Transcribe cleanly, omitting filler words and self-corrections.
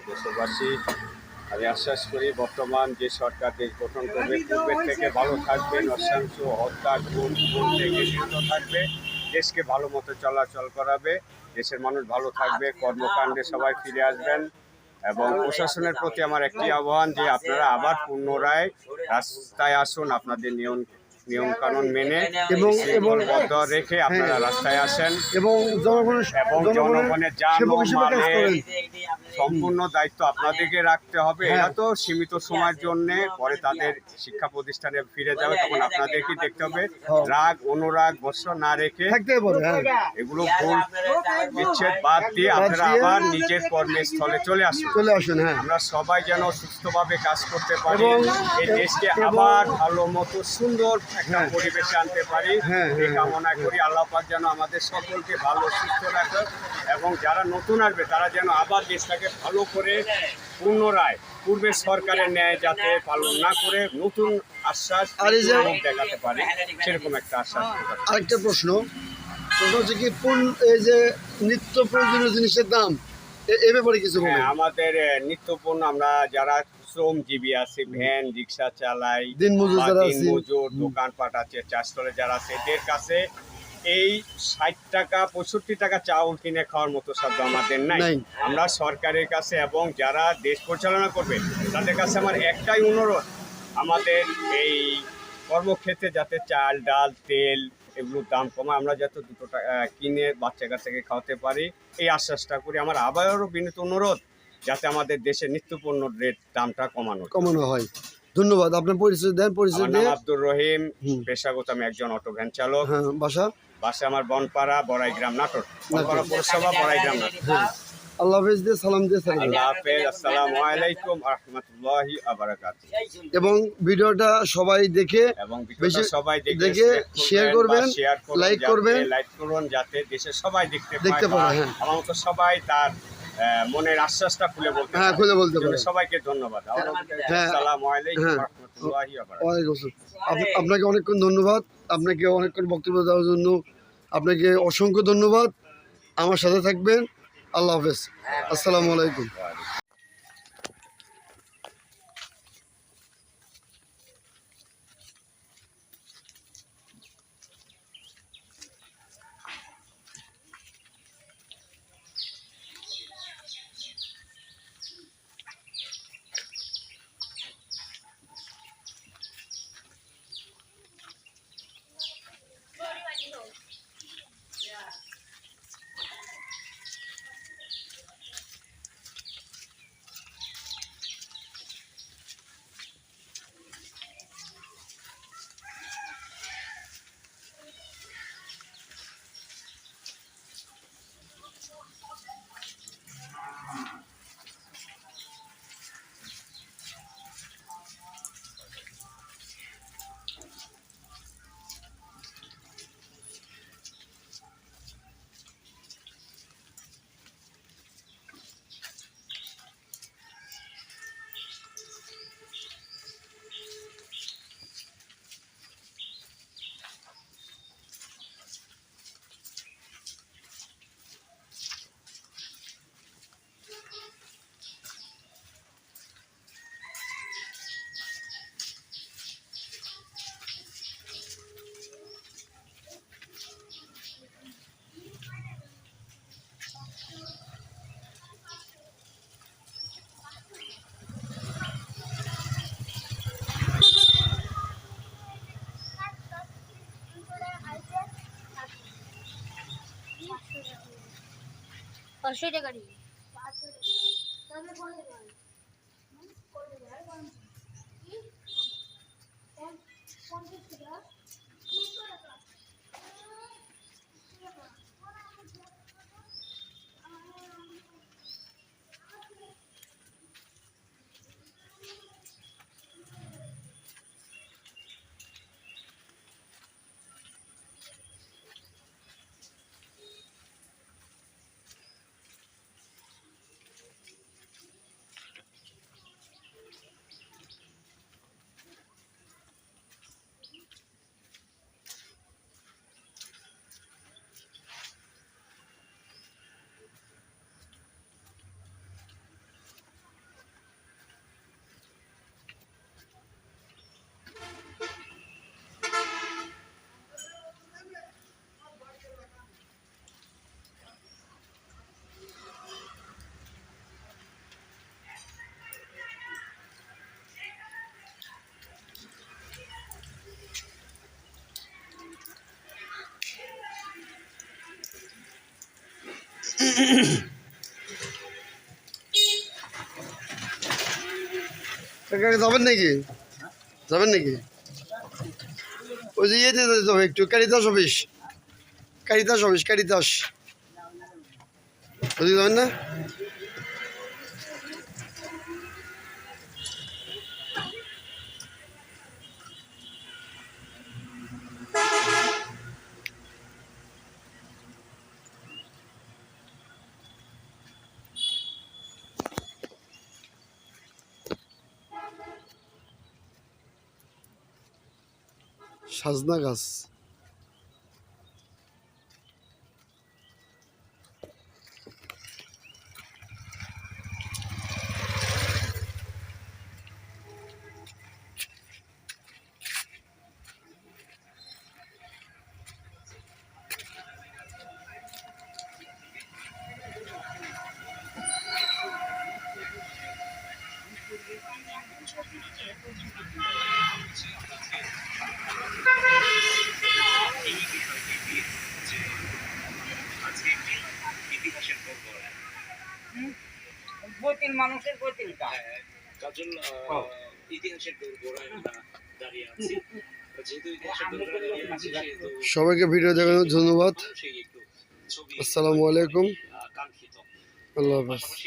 দেশবাসী, আমি আশ্বাস করি বর্তমান যে সরকার দেশ গঠন করবে পূর্বের থেকে ভালো থাকবে, নৃশংস হত্যা খুন থেকে বিরত থাকবে, দেশকে ভালো মতো চলাচল করাবে, দেশের মানুষ ভালো থাকবে, কর্মকাণ্ডে সবাই ফিরে আসবেন। এবং প্রশাসনের প্রতি আমার একটি আহ্বান যে আপনারা আবার পুনরায় রাস্তায় আসুন, আপনাদের নিয়মকানুন মেনে এবং বদ্ধ রেখে আপনারা রাস্তায় আসেন এবং জনগণের জানমালের সম্পূর্ণ দায়িত্ব আপনাদেরকে রাখতে হবে। এরা তো সীমিত সময়ের জন্য পরে তাদের শিক্ষা প্রতিষ্ঠানে ফিরে যাবে, তখন আপনাদেরকে দেখতে হবে। রাগ অনুরাগ বর্ষ না রেখে এগুলো ভুল বিচ্ছেদ বাদ দিয়ে আপনারা আবার নিজের কর্মস্থলে চলে আসুন। আমরা সবাই যেন সুস্থভাবে কাজ করতে পারি, এই দেশকে আবার ভালো মতো সুন্দর একটা পরিবেশে আনতে পারি এই কামনা করি। আল্লাহ পাক যেন আমাদের সকলকে ভালো সুস্থ রাখে এবং যারা নতুন আসবে তারা যেন আবার দেশটাকে ভালো করে পুনরায় পূর্বের সরকারের ন্যায় যাতে পালন না করে নতুন আশ্বাস দেখাতে পারে, সেরকম একটা আশ্বাস। আরেকটা প্রশ্ন হচ্ছে কি এই যে নিত্য প্রয়োজনীয় জিনিসের দাম এ ব্যাপারে কিছু বলুন। আমাদের নিত্যপণ্য আমরা যারা শ্রমজীবী আছে, ভ্যান রিক্সা চালাই, দিনমজুর, দোকানপাট আছে, চাষতলে যারা আছে, এদের কাছে এই 60 টাকা 65 টাকা চাউল কিনে খাওয়ার মতো সাধ্য আমাদের নাই। আমরা সরকারের কাছে এবং যারা দেশ পরিচালনা করবে তাদের কাছে আমার একটাই অনুরোধ, আমাদের এই কর্মক্ষেত্রে যাতে চাল ডাল তেল এগুলোর দাম কমায়, আমরা যাতে 2 টাকা কিনে বাচ্চা কাচ্চাকে খাওয়াতে পারি, এই আশ্বাসটা করি। আমার আবারও বিনীত অনুরোধ যাতে আমাদের দেশের নিত্যপণ্যের রেট দামটা কমানো হয়। ধন্যবাদ। আপনার পরিচয় দেন। আব্দুর রহিম, পেশাগত আমি একজন অটো ভ্যান চালক। বাসা আমার বনপাড়া, বড়াইগ্রাম, নাটোর, বনপাড়া পৌরসভা, বড়াইগ্রাম, নাটোর। আল্লাহ হাফেজ দিয়ে সালাম দিয়ে আল্লাহ হাফেজ। আসসালামু আলাইকুম ওয়া রাহমাতুল্লাহি ওয়া বারাকাতুহু। এবং ভিডিওটা সবাই দেখে শেয়ার করবেন, লাইক করুন যাতে দেশের সবাই দেখতে পায়। আমার মতো সবাই তার মনের আশ্বাসটা খুলে বলতে পারে। সবাইকে ধন্যবাদ। আসসালামু আলাইকুম ওয়া রাহমাতুল্লাহি ওয়া বারাকাতুহু। আপনাকে অনেকক্ষণ ধন্যবাদ, আপনাকে অনেকক্ষণ বক্তব্য দেওয়ার জন্য আপনাকে অসংখ্য ধন্যবাদ। আমার সাথে থাকবেন। আল্লাহ হাফেজ। আসসালামু আলাইকুম। যাবেন নাকি? যাবেন নাকি? ওই যে ইয়েতে যাবে একটু, Caritas office, Caritas office, Caritas ওদিকে যাবেন না? সাজনা গাছ। বইতিল মানুষের বইতিলটা কাজল ইতিহাসের দোরগোড়ায় আমরা দাঁড়িয়ে আছি। যেহেতু ইতিহাসের দোরগোড়ায় দাঁড়িয়ে আছি সেহেতু সবাইকে ভিডিও দেখানোর ধন্যবাদ। সেই একটু ছবি আসসালামু আলাইকুম, কাঙ্ক্ষিত। আল্লাহ হাফেজ।